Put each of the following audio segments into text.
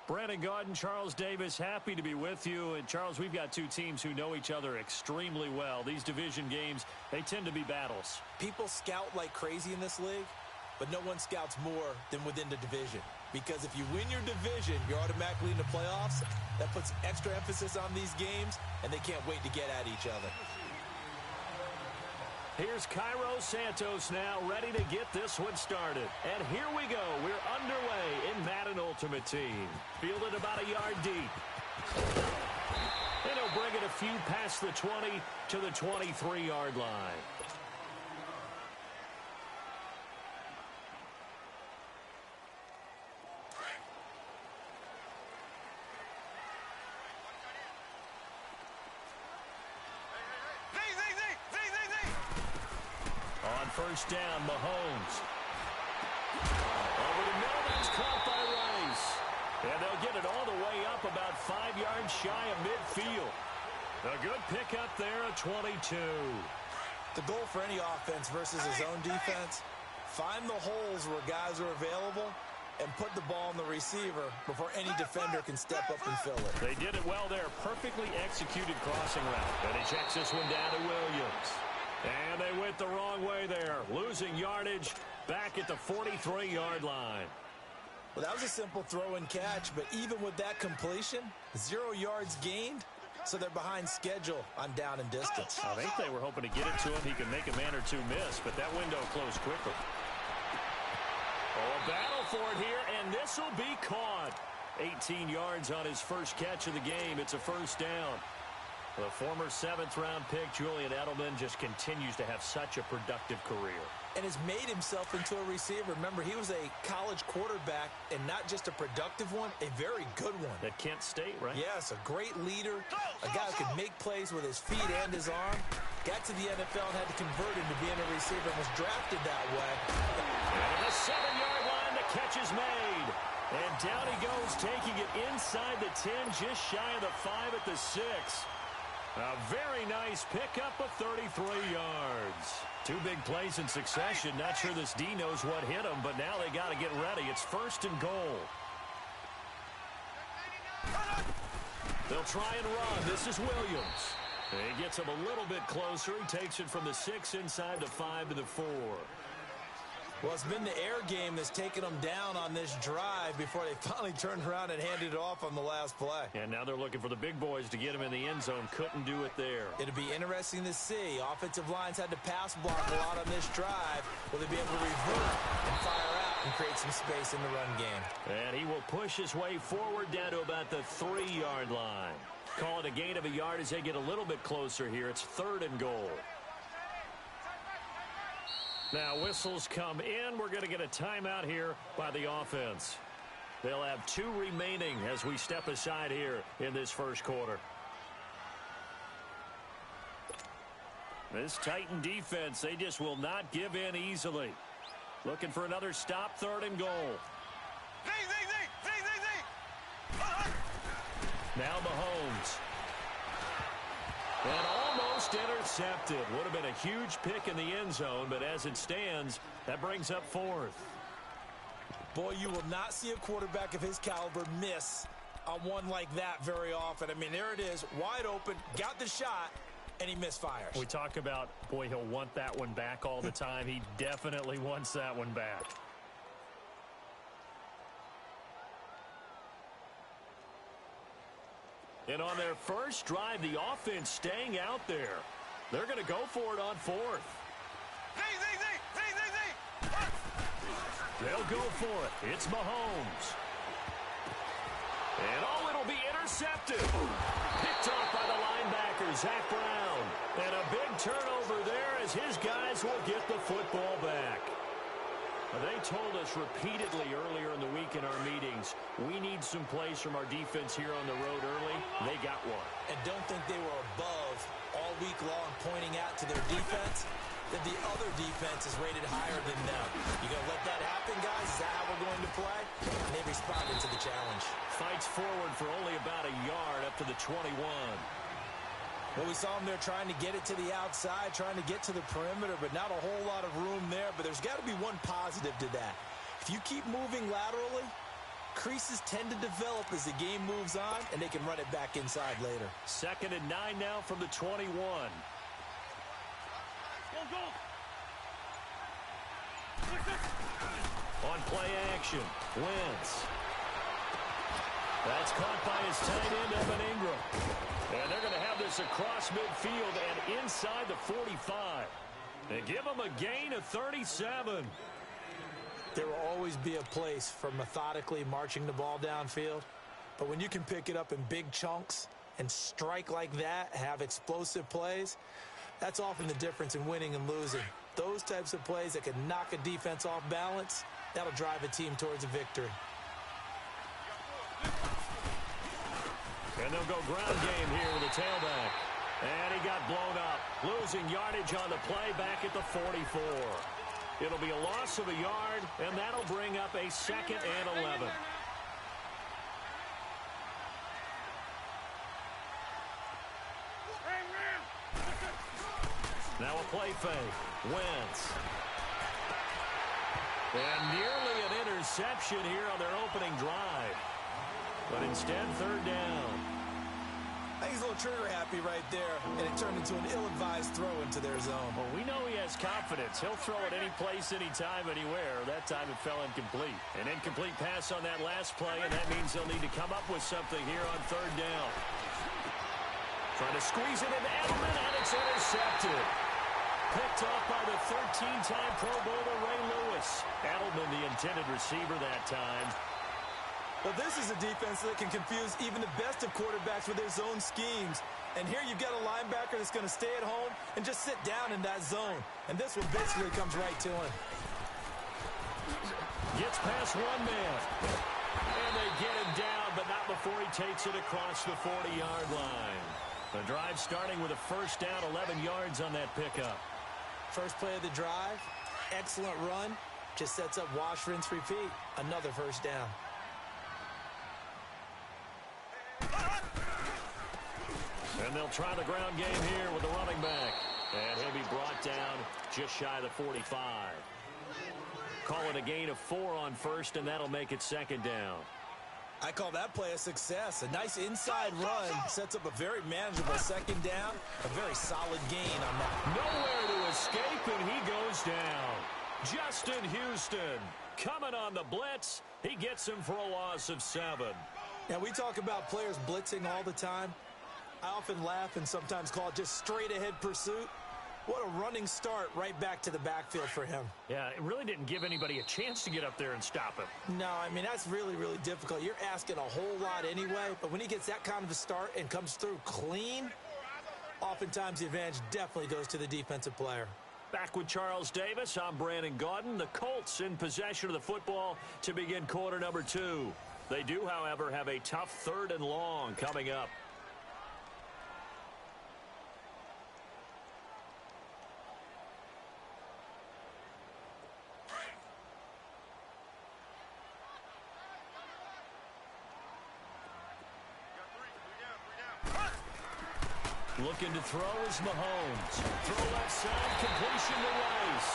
Brandon Gaudin, Charles Davis, happy to be with you. And, Charles, we've got two teams who know each other extremely well. These division games, they tend to be battles. People scout like crazy in this league, but no one scouts more than within the division. Because if you win your division, you're automatically in the playoffs. That puts extra emphasis on these games, and they can't wait to get at each other. Here's Cairo Santos now, ready to get this one started. And here we go. We're underway in Madden Ultimate Team. Fielded about a yard deep. And he'll bring it a few past the 20 to the 23-yard line. On first down, Mahomes. Over the middle, that's caught by Rice. And they'll get it all the way up about 5 yards shy of midfield. A good pickup there at 22. The goal for any offense versus his own defense, find the holes where guys are available and put the ball on the receiver before any defender can step up and fill it. They did it well there. Perfectly executed crossing route. And he checks this one down to Williams. And they went the wrong way there, losing yardage back at the 43-yard line. Well, that was a simple throw and catch, but even with that completion, 0 yards gained, so they're behind schedule on down and distance. I think they were hoping to get it to him. He could make a man or two miss, but that window closed quickly. Oh, a battle for it here, and this will be caught. 18 yards on his first catch of the game. It's a first down. The former 7th-round pick, Julian Edelman, just continues to have such a productive career. And has made himself into a receiver. Remember, he was a college quarterback, and not just a productive one, a very good one. At Kent State, right? Yes, a great leader, a guy who could make plays with his feet and his arm. Got to the NFL and had to convert into being a receiver and was drafted that way. And the 7-yard line, the catch is made. And down he goes, taking it inside the 10, just shy of the 5 at the 6. A very nice pickup of 33 yards. 2 big plays in succession. Not sure this D knows what hit him, but now they got to get ready. It's first and goal. They'll try and run. This is Williams. He gets him a little bit closer. He takes it from the 6 inside the 5 to the 4. Well, it's been the air game that's taken them down on this drive before they finally turned around and handed it off on the last play. And now they're looking for the big boys to get him in the end zone. Couldn't do it there. It'll be interesting to see. Offensive lines had to pass block a lot on this drive. Will they be able to revert and fire out and create some space in the run game? And he will push his way forward down to about the 3-yard line. Call it a gain of a yard as they get a little bit closer here. It's 3rd and goal. Now whistles come in. We're going to get a timeout here by the offense. They'll have 2 remaining as we step aside here in this first quarter. This Titan defense, they just will not give in easily. Looking for another stop, 3rd and goal. Now Mahomes. And almost intercepted. Would have been a huge pick in the end zone, but as it stands, that brings up 4th. Boy, you will not see a quarterback of his caliber miss on one like that very often. I mean, there it is, wide open, got the shot, and he misfires. We talk about, boy, he'll want that one back all the time. He definitely wants that one back. And on their first drive, the offense staying out there. They're going to go for it on 4th. They'll go for it. It's Mahomes. And it'll be intercepted. Picked off by the linebacker, Zach Brown. And a big turnover there as his guys will get the football back. They told us repeatedly earlier in the week in our meetings, we need some plays from our defense here on the road early. They got one. And don't think they were above all week long pointing out to their defense that the other defense is rated higher than them. You going to let that happen, guys? Is that how we're going to play? And they responded to the challenge. Fights forward for only about a yard up to the 21. Well, we saw him there trying to get it to the outside, trying to get to the perimeter, but not a whole lot of room there. But there's got to be one positive to that. If you keep moving laterally, creases tend to develop as the game moves on, and they can run it back inside later. 2nd and 9 now from the 21. On play action, Wentz. That's caught by his tight end, Evan Ingram. And they're going to have this across midfield and inside the 45. They give him a gain of 37. There will always be a place for methodically marching the ball downfield. But when you can pick it up in big chunks and strike like that, have explosive plays, that's often the difference in winning and losing. Those types of plays that can knock a defense off balance, that'll drive a team towards a victory. And they'll go ground game here with a tailback. And he got blown up. Losing yardage on the play back at the 44. It'll be a loss of a yard, and that'll bring up a 2nd and 11. Now a play fake. Wentz. And nearly an interception here on their opening drive. But instead, 3rd down. I think he's a little trigger happy right there, and it turned into an ill-advised throw into their zone. Well, we know he has confidence. He'll throw it any place, anytime, anywhere. That time it fell incomplete. An incomplete pass on that last play, and that means they'll need to come up with something here on 3rd down. Trying to squeeze it into Edelman, and it's intercepted. Picked off by the 13-time Pro Bowler Ray Lewis. Edelman, the intended receiver that time. Well, this is a defense that can confuse even the best of quarterbacks with their zone schemes. And here you've got a linebacker that's going to stay at home and just sit down in that zone. And this one basically comes right to him. Gets past one man. And they get him down, but not before he takes it across the 40-yard line. The drive starting with a 1st down, 11 yards on that pickup. First play of the drive, excellent run. Just sets up wash, rinse, repeat. Another 1st down. And they'll try the ground game here with the running back. And he'll be brought down just shy of the 45. Call it a gain of 4 on 1st, and that'll make it 2nd down. I call that play a success. A nice inside run sets up a very manageable 2nd down. A very solid gain on that. Nowhere to escape, and he goes down. Justin Houston coming on the blitz. He gets him for a loss of 7. Now, we talk about players blitzing all the time. I often laugh and sometimes call it just straight-ahead pursuit. What a running start right back to the backfield for him. Yeah, it really didn't give anybody a chance to get up there and stop him. No, I mean, that's really, really difficult. You're asking a whole lot anyway, but when he gets that kind of a start and comes through clean, oftentimes the advantage definitely goes to the defensive player. Back with Charles Davis, I'm Brandon Gaudin. The Colts in possession of the football to begin quarter number 2. They do, however, have a tough 3rd and long coming up. Looking to throw is Mahomes. Throw left side, completion to Rice.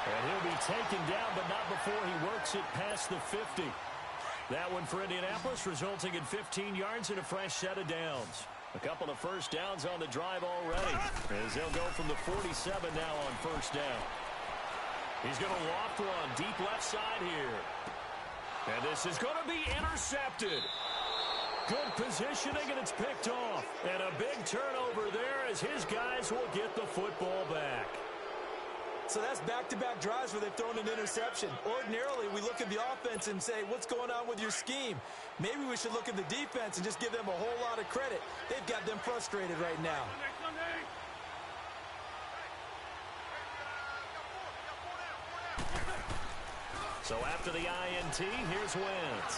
And he'll be taken down, but not before he works it past the 50. That one for Indianapolis, resulting in 15 yards and a fresh set of downs. A couple of 1st downs on the drive already, as they'll go from the 47 now on 1st down. He's going to loft one deep left side here. And this is going to be intercepted. Good positioning, and it's picked off. And a big turnover there as his guys will get the football back. So that's back-to-back drives where they've thrown an interception. Ordinarily, we look at the offense and say, what's going on with your scheme? Maybe we should look at the defense and just give them a whole lot of credit. They've got them frustrated right now. So after the INT, here's Wentz.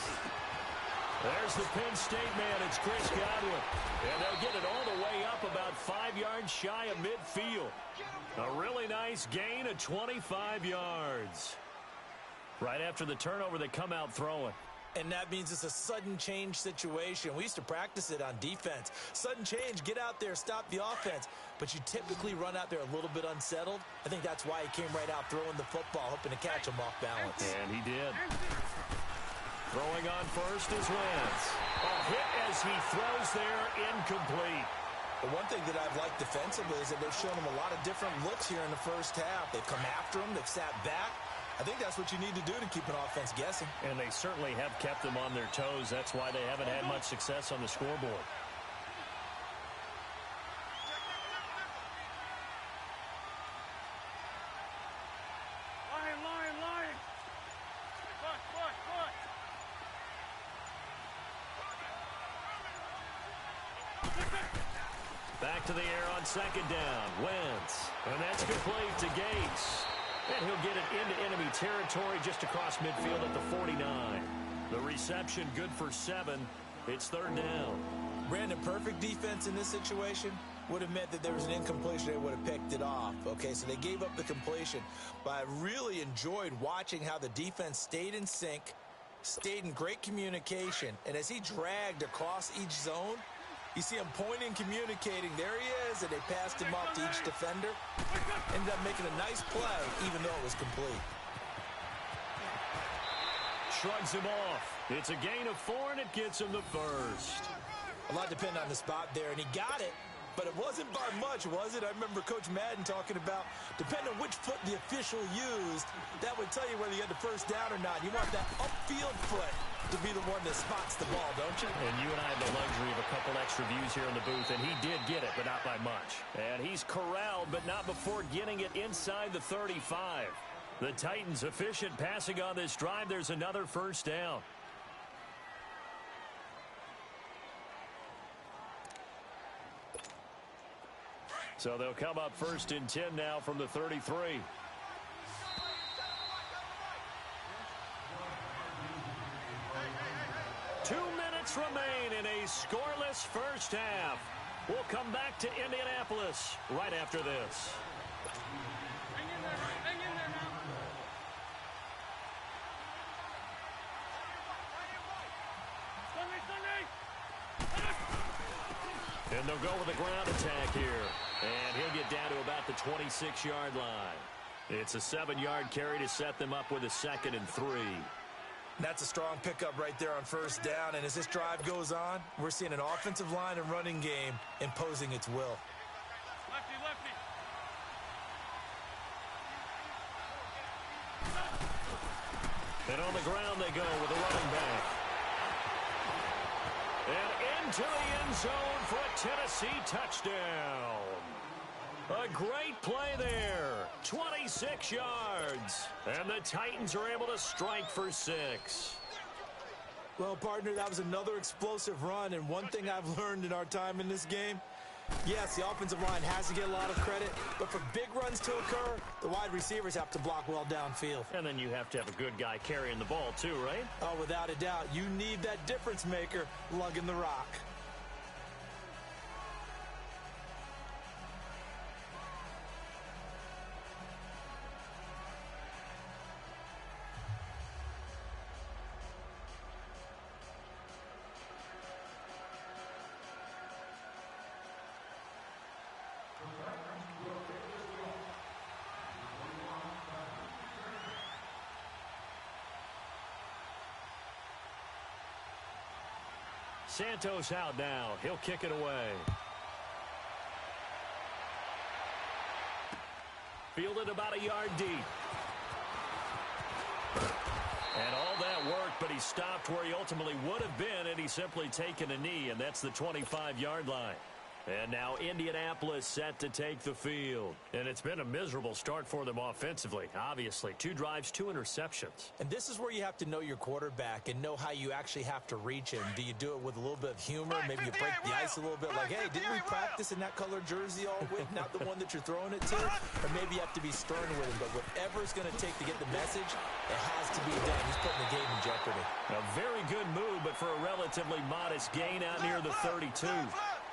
There's the Penn State man. It's Chris Godwin. And they'll get it all the way up about 5 yards shy of midfield. A really nice gain of 25 yards. Right after the turnover, they come out throwing. And that means it's a sudden change situation. We used to practice it on defense. Sudden change, get out there, stop the offense. But you typically run out there a little bit unsettled. I think that's why he came right out throwing the football, hoping to catch him off balance. And he did. Throwing on first is Wentz. A hit as he throws there, incomplete. The one thing that I've liked defensively is that they've shown him a lot of different looks here in the first half. They've come after him. They've sat back. I think that's what you need to do to keep an offense guessing. And they certainly have kept them on their toes. That's why they haven't had much success on the scoreboard. Back to the air on second down. Wentz. And that's complete to Gates. And he'll get it into enemy territory just across midfield at the 49. The reception good for 7. It's third down. Brandon, perfect defense in this situation would have meant that there was an incompletion. They would have picked it off. Okay, so they gave up the completion. But I really enjoyed watching how the defense stayed in sync, stayed in great communication. And as he dragged across each zone, you see him pointing, communicating. There he is, and they passed him off to each defender. Ended up making a nice play, even though it was complete. Shrugs him off. It's a gain of 4, and it gets him the first. A lot depended on the spot there, and he got it. But it wasn't by much, was it? I remember Coach Madden talking about, depending on which foot the official used, that would tell you whether you had the first down or not. You want that upfield foot to be the one that spots the ball, don't you? And you and I have the luxury of a couple extra views here in the booth, and he did get it, but not by much. And he's corralled, but not before getting it inside the 35. The Titans efficient passing on this drive. There's another first down. So they'll come up first and 10 now from the 33. Two minutes remain in a scoreless first half. We'll come back to Indianapolis right after this. Hang in there now. And they'll go with a ground attack here. And he'll get down to about the 26-yard line. It's a 7-yard carry to set them up with a 2nd and 3. That's a strong pickup right there on first down. And as this drive goes on, we're seeing an offensive line and running game imposing its will. Lefty. And on the ground they go with a running back. And into the end zone for a Tennessee touchdown. A great play there. 26 yards. And the Titans are able to strike for 6. Well, partner, that was another explosive run. And one thing I've learned in our time in this game, yes, the offensive line has to get a lot of credit, but for big runs to occur, the wide receivers have to block well downfield. And then you have to have a good guy carrying the ball too, right? Oh, without a doubt. You need that difference maker lugging the rock. Santos out now. He'll kick it away. Fielded about a yard deep. And all that worked, but he stopped where he ultimately would have been, and he's simply taken a knee, and that's the 25-yard line. And now Indianapolis set to take the field. And it's been a miserable start for them offensively, obviously. 2 drives, 2 interceptions. And this is where you have to know your quarterback and know how you actually have to reach him. Do you do it with a little bit of humor? Maybe you break the ice a little bit like, hey, didn't we practice in that colored jersey all week? Not the one that you're throwing it to? Or maybe you have to be stern with him. But whatever it's going to take to get the message, it has to be done. He's putting the game in jeopardy. A very good move, but for a relatively modest gain out near the 32.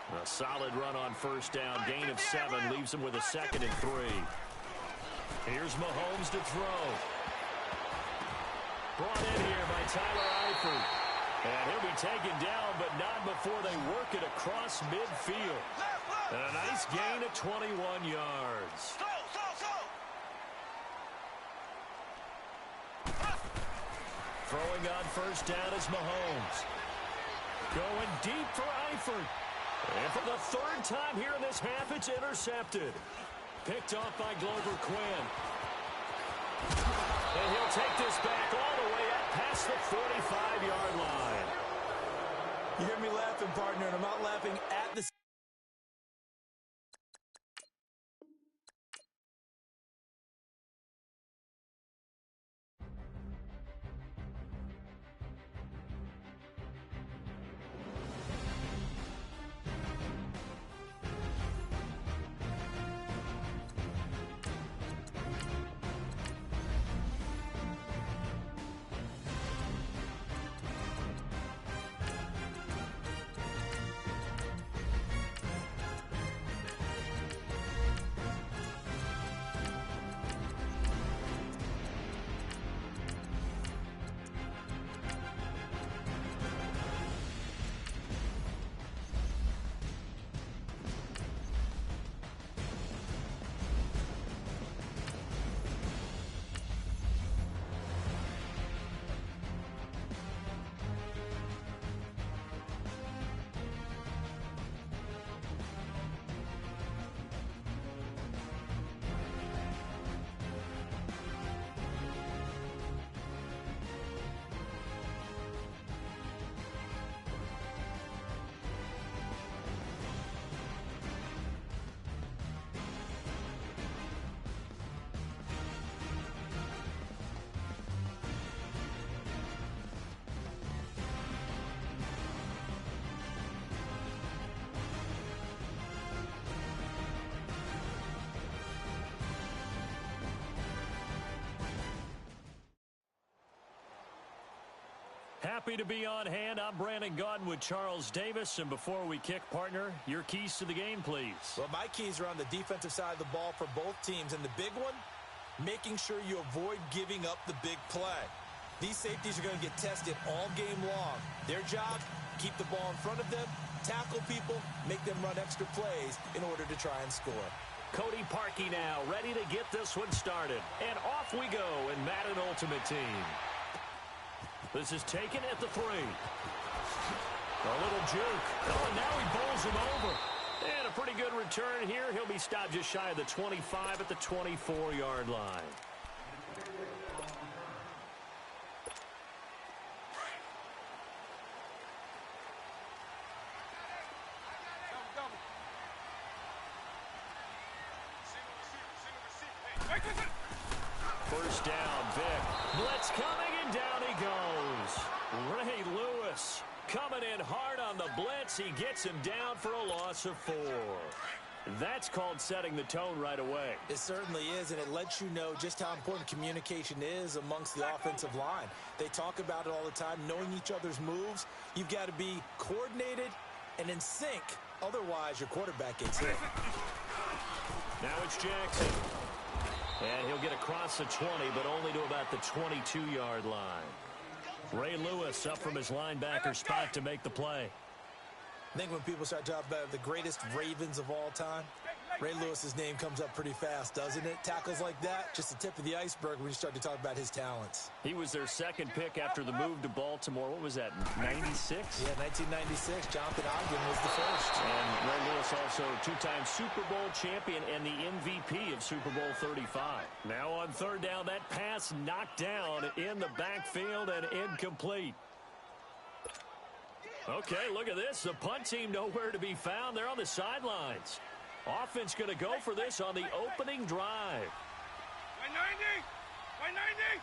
A solid run on first down. Gain of 7 leaves him with a 2nd and 3. Here's Mahomes to throw. Brought in here by Tyler Eifert. And he'll be taken down, but not before they work it across midfield. And a nice gain of 21 yards. Throwing on first down is Mahomes. Going deep for Eifert. And for the third time here in this half, it's intercepted. Picked off by Glover Quinn. And he'll take this back all the way up past the 45-yard line. You hear me laughing, partner, and I'm not laughing at the... Happy to be on hand. I'm Brandon Gaudin with Charles Davis. And before we kick, partner, your keys to the game, please. Well, my keys are on the defensive side of the ball for both teams. And the big one, making sure you avoid giving up the big play. These safeties are going to get tested all game long. Their job, keep the ball in front of them, tackle people, make them run extra plays in order to try and score. Cody Parkey now, ready to get this one started. And off we go in Madden Ultimate Team. This is taken at the 3. A little juke. Oh, and now he bowls him over. And a pretty good return here. He'll be stopped just shy of the 25 at the 24-yard line. First down, Vic. Blitz coming, and down he goes. Ray Lewis coming in hard on the blitz. He gets him down for a loss of 4. That's called setting the tone right away. It certainly is, and it lets you know just how important communication is amongst the offensive line. They talk about it all the time, knowing each other's moves. You've got to be coordinated and in sync. Otherwise, your quarterback gets hit. Now it's Jackson. And he'll get across the 20, but only to about the 22-yard line. Ray Lewis up from his linebacker spot to make the play. I think when people start talking about the greatest Ravens of all time, Ray Lewis's name comes up pretty fast, doesn't it? Tackles like that, just the tip of the iceberg when you start to talk about his talents. He was their second pick after the move to Baltimore. What was that, 96? Yeah, 1996. Jonathan Ogden was the first. And Ray Lewis also two-time Super Bowl champion and the MVP of Super Bowl 35. Now on third down, that pass knocked down in the backfield and incomplete. Okay, look at this. The punt team nowhere to be found. They're on the sidelines. Offense going to go for this on the opening drive. 190! 190!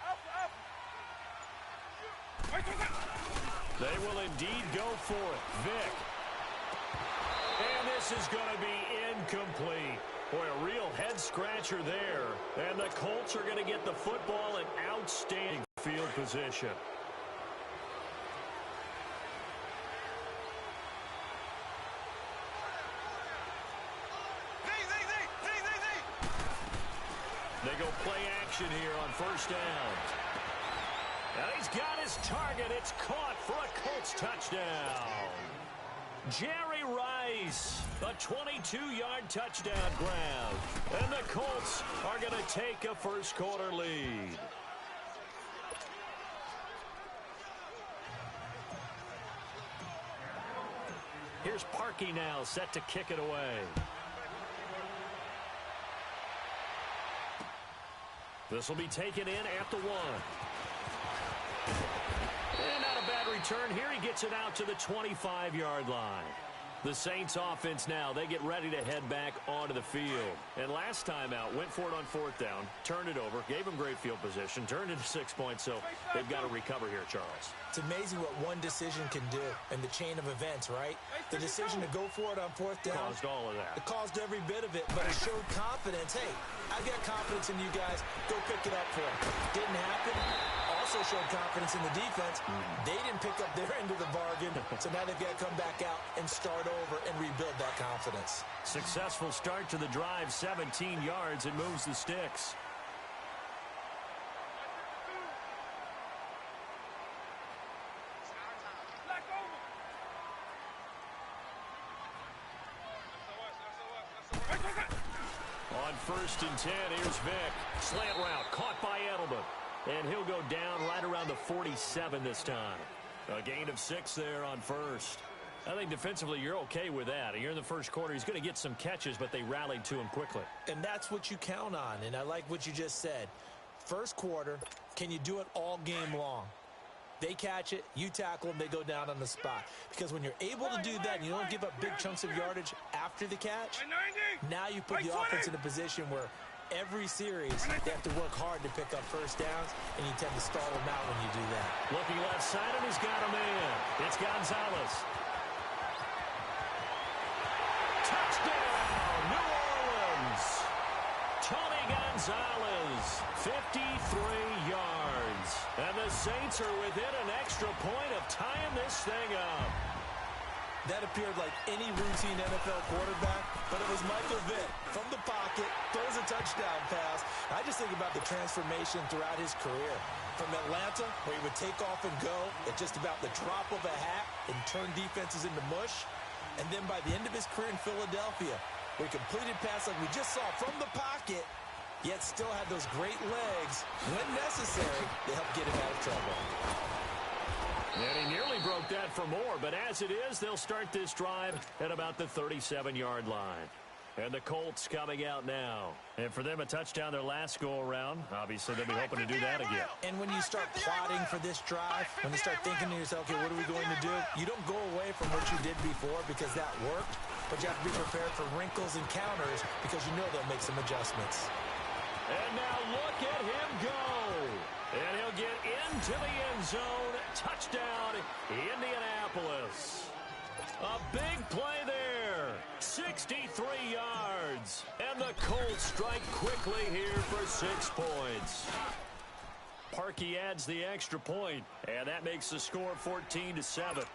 Up! They will indeed go for it. Vic. And this is going to be incomplete. Boy, a real head-scratcher there. And the Colts are going to get the football in outstanding field position. They go play action here on first down. And he's got his target. It's caught for a Colts touchdown. Jerry Rice. A 22-yard touchdown grab. And the Colts are going to take a first-quarter lead. Here's Parkey now, set to kick it away. This will be taken in at the 1. And not a bad return here. He gets it out to the 25-yard line. The Saints offense now, they get ready to head back onto the field. And last time out, went for it on 4th down, turned it over, gave them great field position, turned into 6 points, so they've got to recover here, Charles. It's amazing what one decision can do in the chain of events, right? The decision to go for it on 4th down. Caused all of that. It caused every bit of it, but it showed confidence. Hey, I've got confidence in you guys. Go pick it up for them. Didn't happen. Also showed confidence in the defense. They didn't pick up their end of the bargain, so now they've got to come back out and start over and rebuild that confidence. Successful start to the drive, 17 yards. It moves the sticks. On 1st and 10, here's Vick. Slant route, caught by Edelman. And he'll go down right around the 47 this time. A gain of 6 there on 1st. I think defensively you're okay with that. Here in the first quarter, he's going to get some catches, but they rallied to him quickly. And that's what you count on, and I like what you just said. First quarter, can you do it all game long? They catch it, you tackle them, they go down on the spot. Because when you're able to do that and you don't give up big chunks of yardage after the catch, now you put the offense in a position where every series they have to work hard to pick up first downs, and you tend to stall them out when you do that. Looking left side, and he's got a man. It's Gonzalez. Touchdown, New Orleans. Tony Gonzalez, 53 yards. And the Saints are within an extra point of tying this thing up. That appeared like any routine NFL quarterback, but it was Michael Vick from the pocket, throws a touchdown pass. I just think about the transformation throughout his career. From Atlanta, where he would take off and go at just about the drop of a hat and turn defenses into mush. And then by the end of his career in Philadelphia, where he completed pass like we just saw from the pocket, yet still had those great legs when necessary to help get him out of trouble. And he nearly broke that for more, but as it is, they'll start this drive at about the 37-yard line. And the Colts coming out now. And for them, a touchdown their last go-around. Obviously, they'll be hoping to do that again. And when you start plotting for this drive, when you start thinking to yourself, okay, what are we going to do? You don't go away from what you did before because that worked, but you have to be prepared for wrinkles and counters because you know they'll make some adjustments. And now look at him go. And he'll get into the end zone. Touchdown, Indianapolis. A big play there. 63 yards. And the Colts strike quickly here for 6 points. Parkey adds the extra point, and that makes the score 14-7.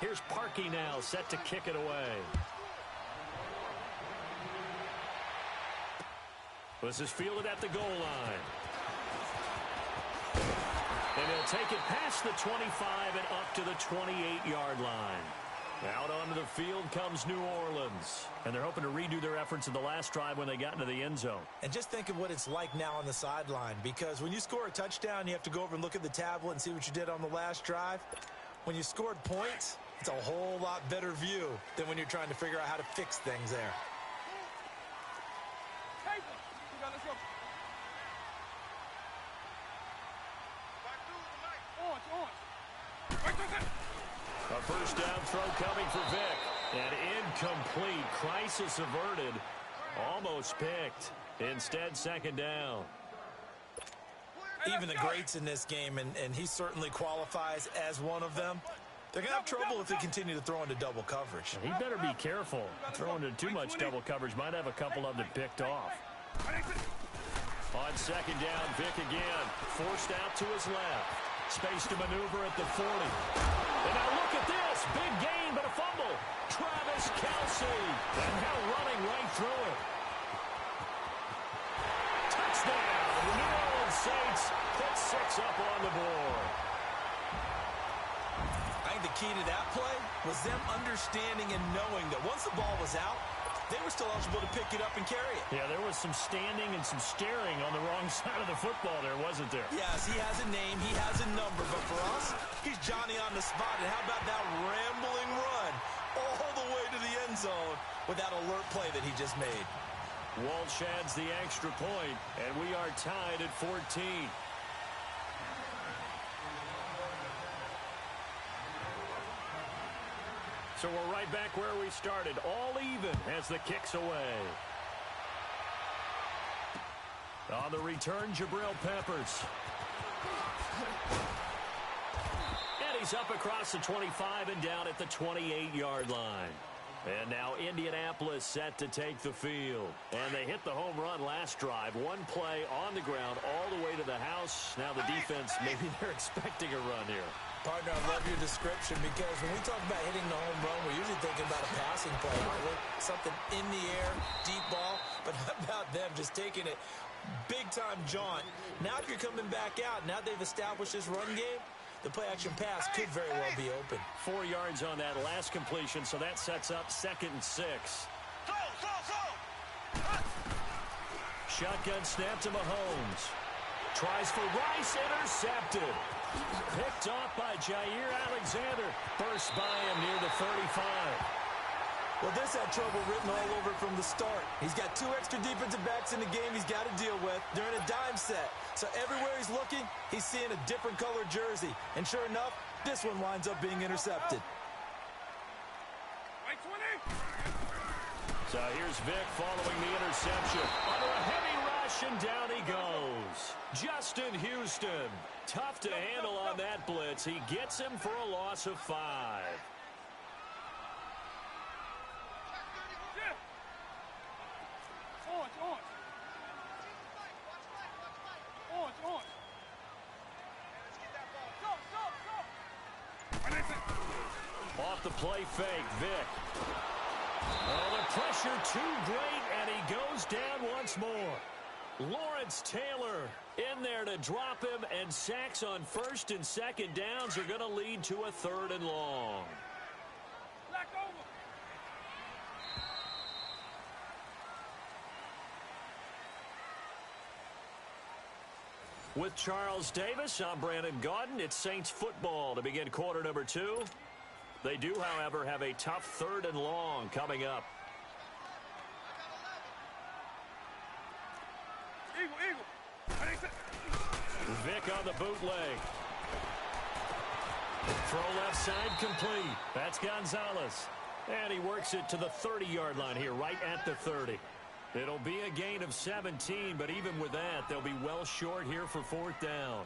Here's Parkey now, set to kick it away. This is fielded at the goal line. And he'll take it past the 25 and up to the 28-yard line. Out onto the field comes New Orleans. And they're hoping to redo their efforts in the last drive when they got into the end zone. And just think of what it's like now on the sideline. Because when you score a touchdown, you have to go over and look at the tablet and see what you did on the last drive. When you scored points, it's a whole lot better view than when you're trying to figure out how to fix things there. Let's go. A first down throw coming for Vick. And incomplete. Crisis averted. Almost picked. Instead, second down. Even the greats in this game, and he certainly qualifies as one of them, they're going to have trouble if they continue to throw into double coverage. He better be careful. Throwing into too much double coverage might have a couple of them picked off. On second down, Vick again. Forced out to his left. Space to maneuver at the 40. And now look at this. Big gain, but a fumble. Travis Kelce. And now running right through it. Touchdown. The New Orleans Saints put 6 up on the board. I the key to that play was them understanding and knowing that once the ball was out, they were still eligible to pick it up and carry it. Yeah, there was some standing and some staring on the wrong side of the football there, wasn't there? Yes, he has a name, he has a number, but for us, he's Johnny on the spot. And how about that rambling run all the way to the end zone with that alert play that he just made? Walsh adds the extra point, and we are tied at 14. So we're right back where we started, all even as the kick's away. On the return, Jabril Peppers. And he's up across the 25 and down at the 28-yard line. And now Indianapolis set to take the field. And they hit the home run last drive. One play on the ground all the way to the house. Now the defense, maybe they're expecting a run here. Partner, I love your description because when we talk about hitting the home run, we're usually thinking about a passing play. Something in the air, deep ball. But how about them just taking it big-time jaunt? Now if you're coming back out, now they've established this run game, the play-action pass could very well be open. 4 yards on that last completion, so that sets up 2nd and 6. Shotgun snap to Mahomes. Tries for Rice, intercepted. Picked off by Jair Alexander. First by him near the 35. Well, this had trouble written all over from the start. He's got 2 extra defensive backs in the game he's got to deal with during a dime set. So everywhere he's looking, he's seeing a different colored jersey. And sure enough, this one winds up being intercepted. So here's Vic following the interception. Under a heavy rush, and down he goes. Justin Houston. Tough to handle on that blitz. He gets him for a loss of 5. Off the play fake, Vic. Oh, the pressure too great, and he goes down once more. Lawrence Taylor in there to drop him, and sacks on 1st and 2nd downs are going to lead to a 3rd and long. With Charles Davis, I'm Brandon Gaudin. It's Saints football to begin quarter number 2. They do, however, have a tough 3rd and long coming up. Vic on the bootleg. Throw left side complete. That's Gonzalez. And he works it to the 30-yard line here, right at the 30. It'll be a gain of 17, but even with that, they'll be well short here for 4th down.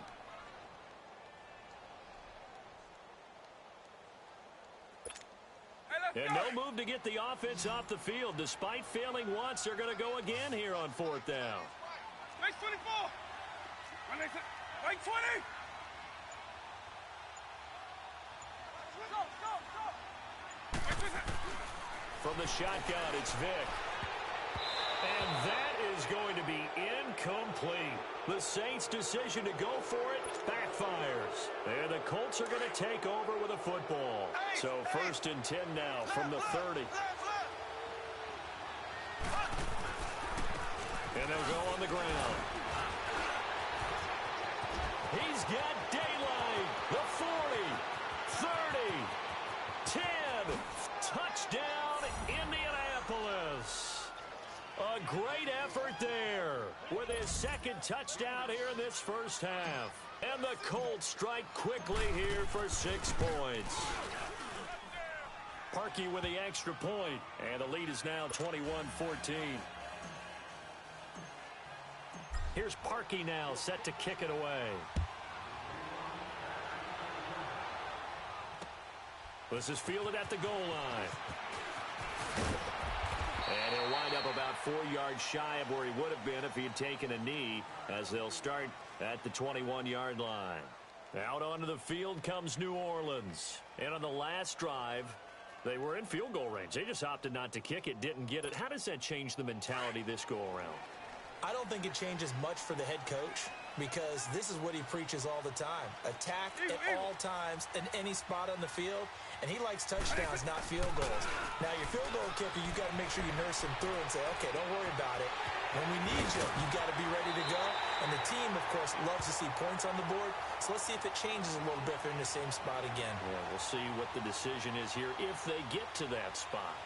And no move to get the offense off the field. Despite failing once, they're going to go again here on 4th down. Nice 24. Right 20. From the shotgun, it's Vic. And that is going to be incomplete. The Saints' decision to go for it backfires. And the Colts are going to take over with a football. So 1st and 10 now from the 30. And they'll go on the ground. He's got daylight. The 40, 30, 10. Touchdown, Indianapolis. A great effort there with his 2nd touchdown here in this first half. And the Colts strike quickly here for 6 points. Parkey with the extra point, and the lead is now 21-14. Here's Parkey now set to kick it away. This is fielded at the goal line. And he'll wind up about 4 yards shy of where he would have been if he had taken a knee, as they'll start at the 21-yard line. Out onto the field comes New Orleans. And on the last drive, they were in field goal range. They just opted not to kick it, didn't get it. How does that change the mentality this go-around? I don't think it changes much for the head coach. because this is what he preaches all the time. Attack at all times in any spot on the field, and he likes touchdowns, not field goals. Now, your field goal kicker, you got to make sure you nurse him through and say, okay, don't worry about it. When we need you, you got to be ready to go. And the team, of course, loves to see points on the board. So let's see if it changes a little bit if they're in the same spot again. Yeah, we'll see what the decision is here if they get to that spot.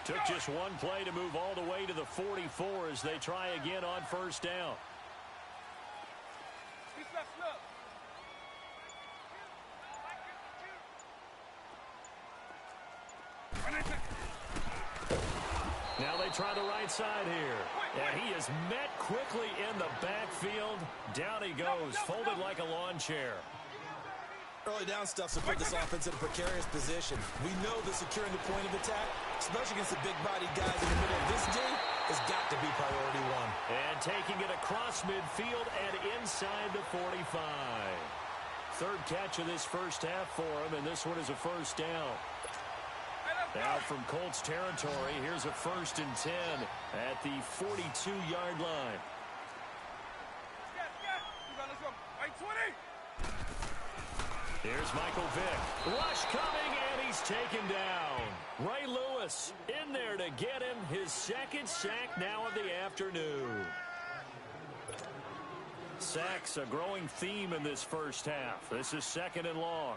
Took just one play to move all the way to the 44 as they try again on first down. Now they try the right side here. And he is met quickly in the backfield. Down he goes, folded like a lawn chair. Early down stuff to put this offense in a precarious position. We know that securing the point of attack, especially against the big-bodied guys in the middle of this day, has got to be priority one. And taking it across midfield and inside the 45. Third catch of this first half for him, and this one is a first down. Now from Colts territory, here's a 1st and 10 at the 42-yard line. Here's Michael Vick. Rush coming, and he's taken down. Ray Lewis in there to get him his second sack now of the afternoon. Sacks a growing theme in this first half. This is 2nd and long.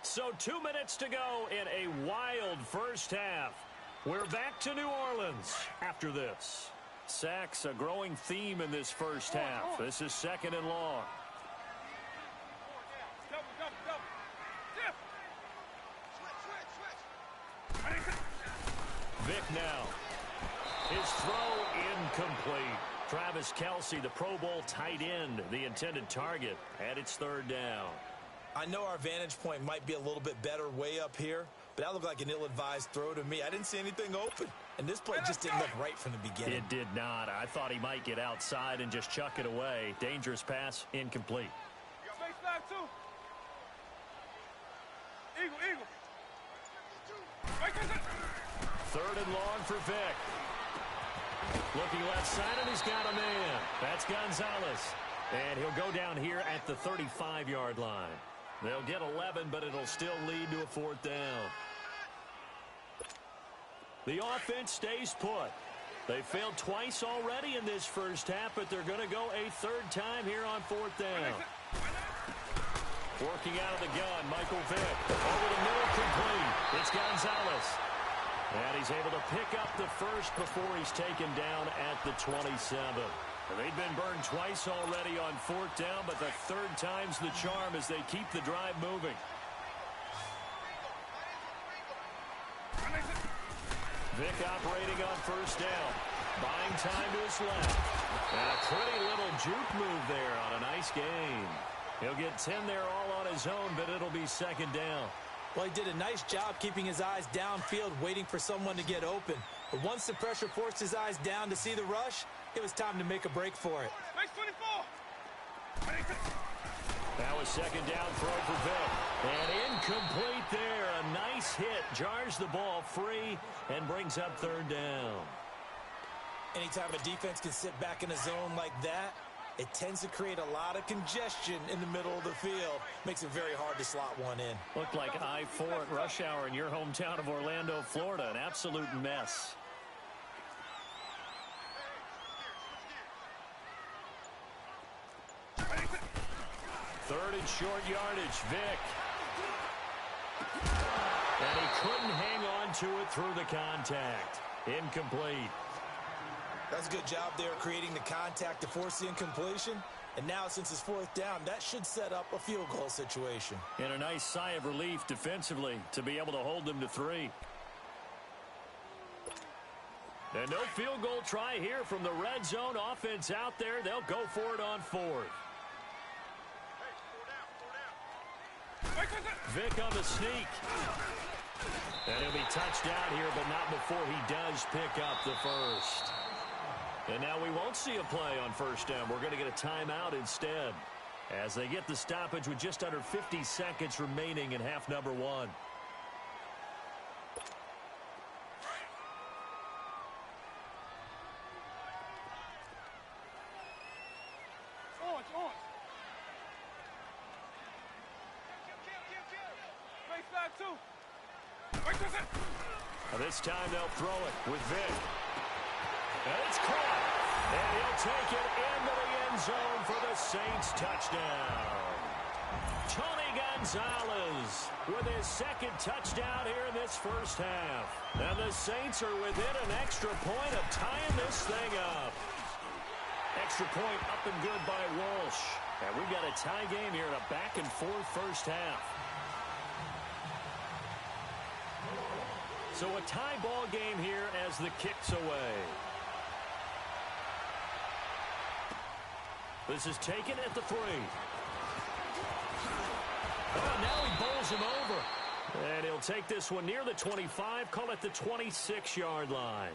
So 2 minutes to go in a wild first half. We're back to New Orleans after this. Sacks a growing theme in this first half. This is 2nd and long. Vick now. His throw incomplete. Travis Kelce, the Pro Bowl tight end, the intended target, and it's 3rd down. I know our vantage point might be a little bit better way up here, but that looked like an ill-advised throw to me. I didn't see anything open, and this play just didn't look right from the beginning. It did not. I thought he might get outside and just chuck it away. Dangerous pass, incomplete. Space flag, too. Eagle. 3rd and long for Vick. Looking left side, and he's got a man. That's Gonzalez. And he'll go down here at the 35-yard line. They'll get 11, but it'll still lead to a 4th down. The offense stays put. They failed twice already in this first half, but they're going to go a 3rd time here on 4th down. Working out of the gun, Michael Vick. Over the middle, complete. It's Gonzalez. And he's able to pick up the first before he's taken down at the 27. They've been burned twice already on 4th down, but the 3rd time's the charm as they keep the drive moving. Vick operating on 1st down. Buying time to his left. And a pretty little juke move there on a nice gain. He'll get 10 there all on his own, but it'll be 2nd down. Well, he did a nice job keeping his eyes downfield, waiting for someone to get open. But once the pressure forced his eyes down to see the rush, it was time to make a break for it. Now a 2nd down throw for Vick. And incomplete there. A nice hit. Jars the ball free and brings up 3rd down. Anytime a defense can sit back in a zone like that, it tends to create a lot of congestion in the middle of the field. Makes it very hard to slot one in. Looked like I-4 at rush hour in your hometown of Orlando, Florida. An absolute mess. Third and short yardage, Vick. And he couldn't hang on to it through the contact. Incomplete. That's a good job there creating the contact to force the incompletion. And now, since it's 4th down, that should set up a field goal situation. And a nice sigh of relief defensively to be able to hold them to 3. And no field goal try here from the red zone offense out there. They'll go for it on 4th. Vick on the sneak. And he'll be touched down here, but not before he does pick up the first. And now we won't see a play on 1st down. We're going to get a timeout instead. as they get the stoppage with just under 50 seconds remaining in half number one. This time they'll throw it with Vic. And it's caught. And he'll take it into the end zone for the Saints touchdown. Tony Gonzalez with his second touchdown here in this first half. And the Saints are within an extra point of tying this thing up. Extra point up and good by Walsh. And we've got a tie game here in a back-and-forth first half. So a tie ball game here as the kick's away. This is taken at the 3. Oh, now he bowls him over. And he'll take this one near the 25, call it the 26-yard line.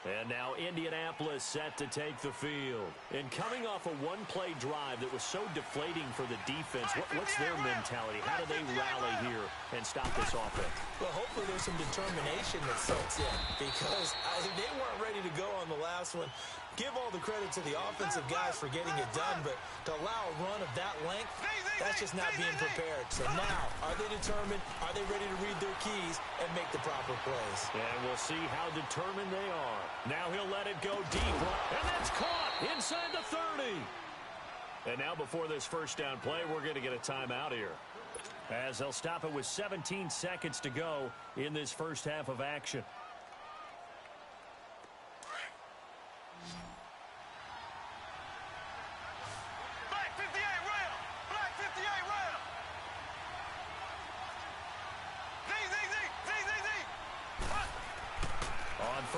And now Indianapolis set to take the field. And coming off a one-play drive that was so deflating for the defense, what's their mentality? How do they rally here and stop this offense? Well, hopefully there's some determination that sets in because they weren't ready to go on the last one. Give all the credit to the offensive guys for getting it done, but to allow a run of that length, that's just not being prepared. So now, are they determined? Are they ready to read their keys and make the proper plays? And we'll see how determined they are. Now he'll let it go deep, and that's caught inside the 30. And now before this first down play, we're going to get a timeout here, as they'll stop it with 17 seconds to go in this first half of action.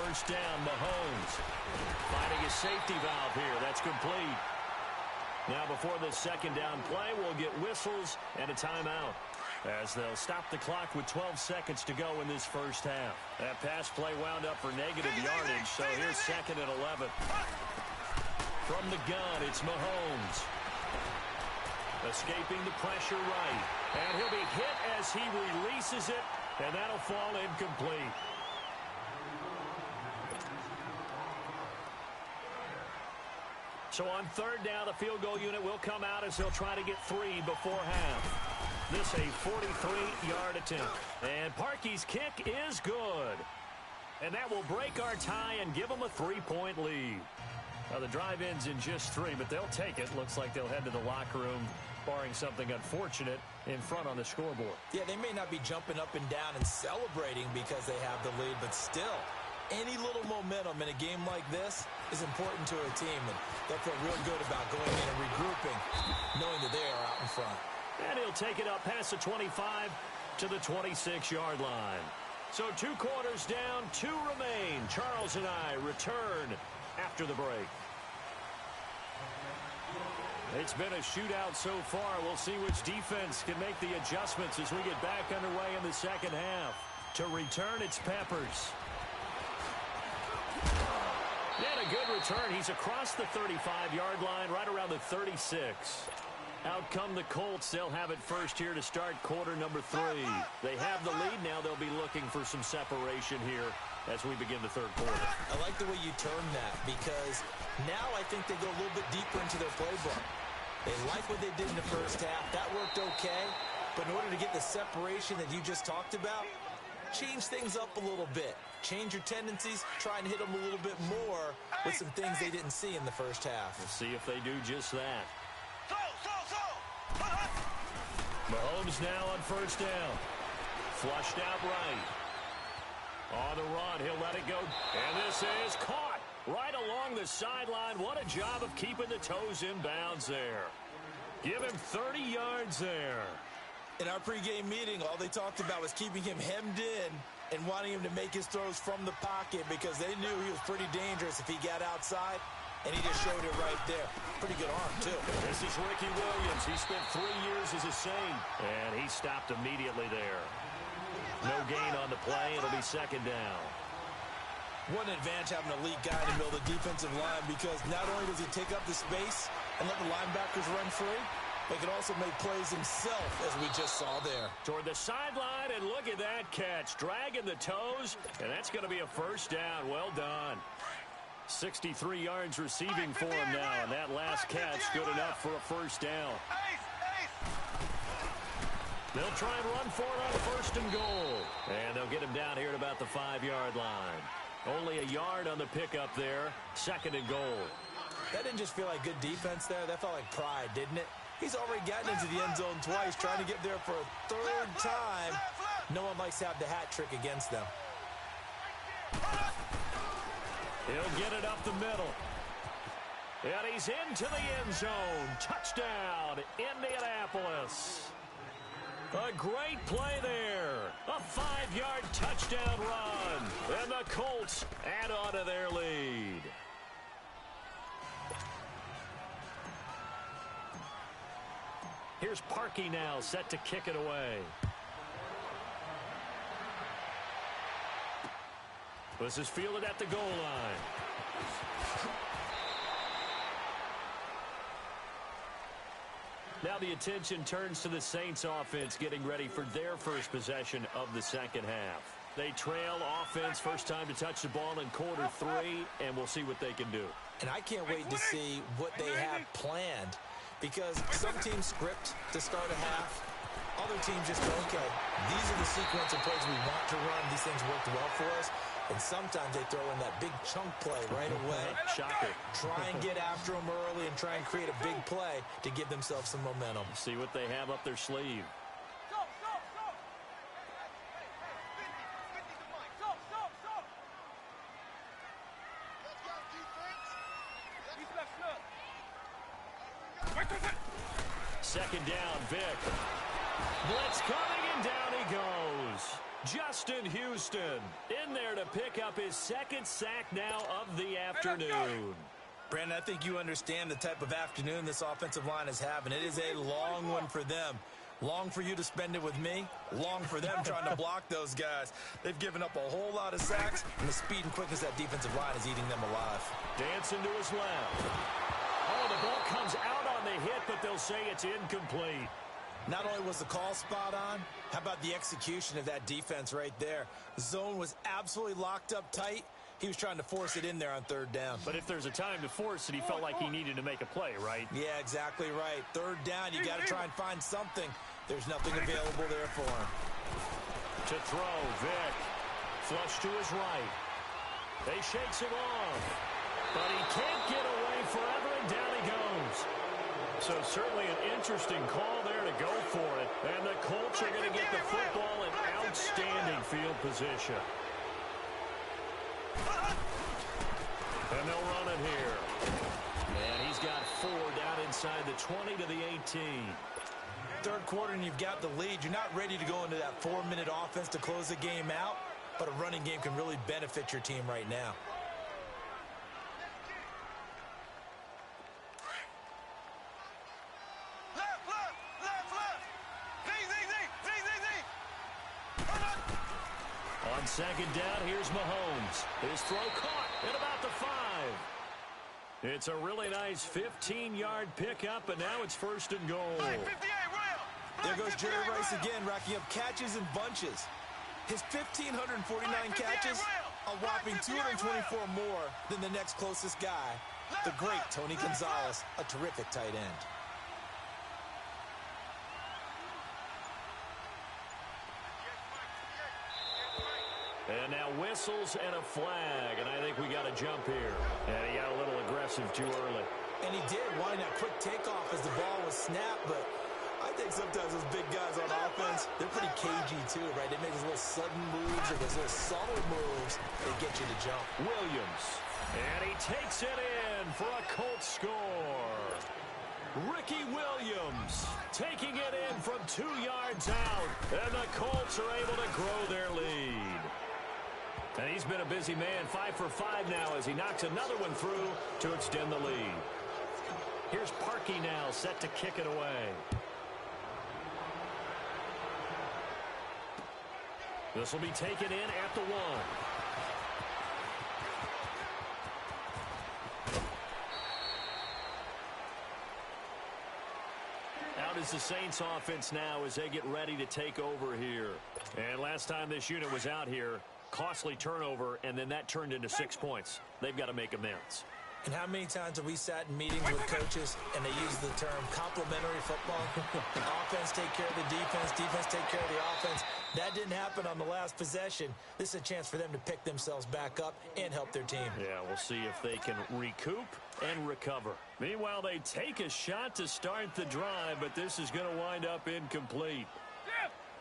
First down, Mahomes finding his safety valve here. That's complete. Now before the second down play, we'll get whistles and a timeout, as they'll stop the clock with 12 seconds to go in this first half. That pass play wound up for negative yardage, so here's second and 11. From the gun, it's Mahomes. Escaping the pressure right. And he'll be hit as he releases it, and that'll fall incomplete. So on third down, the field goal unit will come out as they'll try to get 3 before half. This a 43-yard attempt. And Parkey's kick is good. And that will break our tie and give them a 3-point lead. Now the drive ends in just 3, but they'll take it. Looks like they'll head to the locker room, barring something unfortunate, in front on the scoreboard. Yeah, they may not be jumping up and down and celebrating because they have the lead, but still, any little momentum in a game like this is important to a team, and they'll feel real good about going in and regrouping, knowing that they are out in front. And he'll take it up past the 25 to the 26-yard line. So 2 quarters down, 2 remain. Charles and I return after the break. It's been a shootout so far. We'll see which defense can make the adjustments as we get back underway in the second half. To return, it's Peppers. And a good return. He's across the 35-yard line, right around the 36. Out come the Colts. They'll have it first here to start quarter number 3. They have the lead. Now they'll be looking for some separation here as we begin the third quarter. I like the way you termed that, because now I think they go a little bit deeper into their playbook. They like what they did in the first half. That worked okay. But in order to get the separation that you just talked about, change things up a little bit. Change your tendencies, try and hit them a little bit more with some things they didn't see in the first half. We'll see if they do just that. Mahomes now on first down. Flushed out right. On the run, he'll let it go. And this is caught right along the sideline. What a job of keeping the toes in bounds there. Give him 30 yards there. In our pregame meeting, all they talked about was keeping him hemmed in and wanting him to make his throws from the pocket because they knew he was pretty dangerous if he got outside, and he just showed it right there. Pretty good arm, too. This is Ricky Williams. He spent 3 years as a Saint, and he stopped immediately there. No gain on the play. It'll be second down. What an advantage having an elite guy in the middle of the defensive line, because not only does he take up the space and let the linebackers run free, but can also make plays himself, as we just saw there. Toward the sideline, and look at that catch. Dragging the toes, and that's going to be a first down. Well done. 63 yards receiving for him now, and that last catch good enough for a first down. They'll try and run for it on first and goal. And they'll get him down here at about the 5-yard line. Only a yard on the pickup there. Second and goal. That didn't just feel like good defense there. That felt like pride, didn't it? He's already gotten into the end zone twice, trying to get there for a third time. No one likes to have the hat trick against them. He'll get it up the middle. And he's into the end zone. Touchdown, Indianapolis. A great play there. A 5-yard touchdown run. And the Colts add on to their lead. Here's Parkey now, set to kick it away. This is fielded at the goal line. Now the attention turns to the Saints offense getting ready for their first possession of the second half. They trail offense, first time to touch the ball in quarter 3, and we'll see what they can do. And I can't wait to see what they have planned, because some teams script to start a half. Other teams just go, okay, these are the sequence of plays we want to run. These things worked well for us. And sometimes they throw in that big chunk play right away. Shocker. Try and get after them early and try and create a big play to give themselves some momentum. See what they have up their sleeve. Second down, Vic. Blitz coming, and down he goes. Justin Houston in there to pick up his second sack now of the afternoon. Brandon, I think you understand the type of afternoon this offensive line is having. It is a long one for them. Long for you to spend it with me. Long for them trying to block those guys. They've given up a whole lot of sacks, and the speed and quickness of that defensive line is eating them alive. Dancing to his left. Oh, the ball comes out on the hit, but they'll say it's incomplete. Not only was the call spot on, how about the execution of that defense right there? The zone was absolutely locked up tight. He was trying to force it in there on third down. But if there's a time to force it, he felt like he needed to make a play, right? Yeah, exactly right. Third down, you got to try and find something. There's nothing available there for him. To throw, Vic. Flush to his right. They shakes him off. But he can't get away forever, and down he goes. So certainly an interesting call there to go for it. And the Colts are going to get the football in outstanding field position. And they'll run it here. And he's got 4 down inside the 20 to the 18. Third quarter and you've got the lead. You're not ready to go into that 4-minute offense to close the game out, but a running game can really benefit your team right now. On second down, here's Mahomes. His throw caught at about the 5. It's a really nice 15-yard pickup, and now it's first and goal. There goes Jerry Rice again, racking up catches and bunches. His 1,549 catches, a whopping 224 more than the next closest guy, the great Tony Gonzalez, a terrific tight end. And now whistles and a flag, and I think we got a jump here. And he got a little aggressive too early. And he did, wanting that quick takeoff as the ball was snapped, but I think sometimes those big guys on offense, they're pretty cagey too, right? They make those little sudden moves or those little subtle moves that get you to jump. Williams, and he takes it in for a Colts score. Ricky Williams taking it in from 2 yards out, and the Colts are able to grow their lead. And he's been a busy man, 5 for 5 now as he knocks another one through to extend the lead. Here's Parkey now, set to kick it away. This will be taken in at the 1. is the Saints offense now as they get ready to take over here. And last time this unit was out here, costly turnover, and then that turned into 6 points. They've got to make amends. And how many times have we sat in meetings with coaches and they use the term complementary football? Offense take care of the defense, defense take care of the offense. That didn't happen on the last possession. This is a chance for them to pick themselves back up and help their team. Yeah, we'll see if they can recoup and recover. Meanwhile, they take a shot to start the drive, but this is going to wind up incomplete.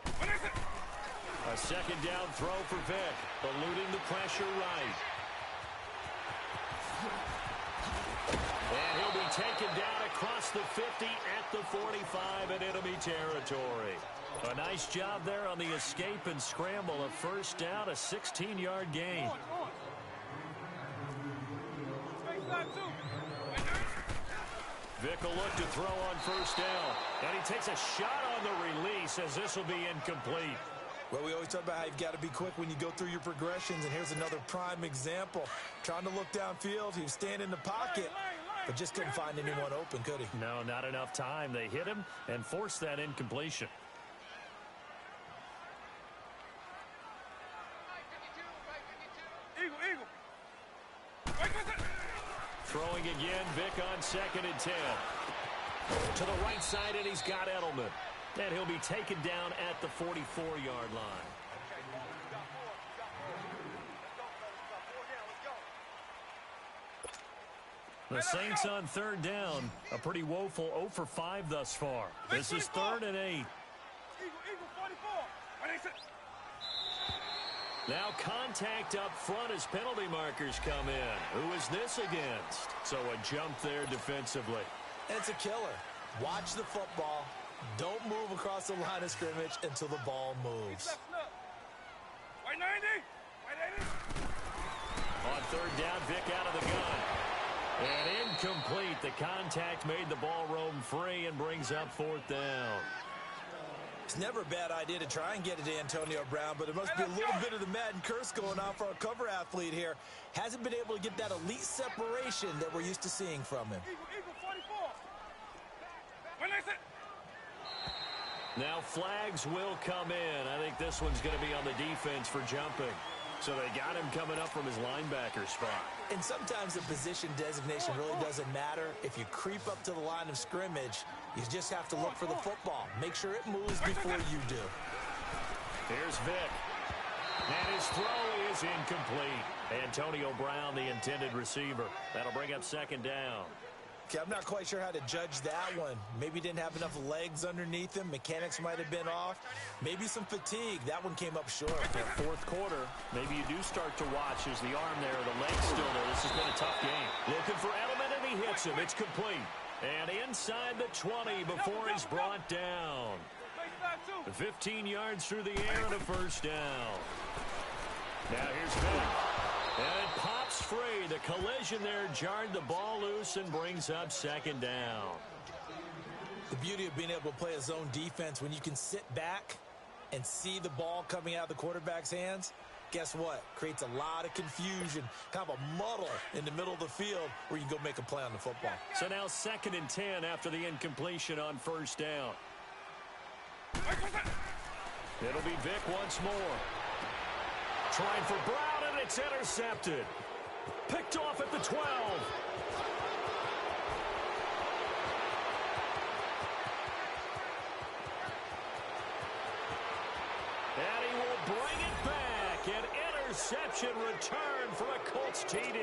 A second down throw for Vic, eluding the pressure right. And he'll be taken down across the 50 at the 45 in enemy territory. A nice job there on the escape and scramble. A first down, a 16-yard gain. Vic will look to throw on first down. And he takes a shot on the release as this will be incomplete. Well, we always talk about how you've got to be quick when you go through your progressions, and here's another prime example. Trying to look downfield, he was standing in the pocket, but just couldn't find anyone open, could he? No, not enough time. They hit him and forced that incompletion. Throwing again, Vic on 2nd and 10. To the right side, and he's got Edelman. And he'll be taken down at the 44-yard line. The Saints on 3rd down. A pretty woeful 0 for 5 thus far. This is 3rd and 8. Now contact up front as penalty markers come in. Who is this against? So a jump there defensively. And it's a killer. Watch the football. Don't move across the line of scrimmage until the ball moves. White 90. White 80. On 3rd down, Vic out of the gun. And incomplete. The contact made the ball roam free and brings up 4th down. It's never a bad idea to try and get it to Antonio Brown, but it must be a little bit of the Madden curse going on for our cover athlete here. Hasn't been able to get that elite separation that we're used to seeing from him. Eagle 44. When I said now flags will come in. I think this one's going to be on the defense for jumping. So they got him coming up from his linebacker spot. And sometimes the position designation really doesn't matter. If you creep up to the line of scrimmage, you just have to look for the football. Make sure it moves before you do. Here's Vic. And his throw is incomplete. Antonio Brown, the intended receiver. That'll bring up 2nd down. Okay, I'm not quite sure how to judge that one. Maybe didn't have enough legs underneath him. Mechanics might have been off. Maybe some fatigue. That one came up short. The 4th quarter, maybe you do start to watch as the arm there, the leg's still there. This has been a tough game. Looking for Edelman, and he hits him. It's complete. And inside the 20 before he's brought down. 15 yards through the air and a first down. Now here's Vic. And it pops free. The collision there jarred the ball loose and brings up 2nd down. The beauty of being able to play a zone defense when you can sit back and see the ball coming out of the quarterback's hands, guess what? Creates a lot of confusion, kind of a muddle in the middle of the field where you can go make a play on the football. So now 2nd and 10 after the incompletion on first down. It'll be Vic once more. Trying for Brown, and it's intercepted. Picked off at the 12. And he will bring it back. An interception return for a Colts TD.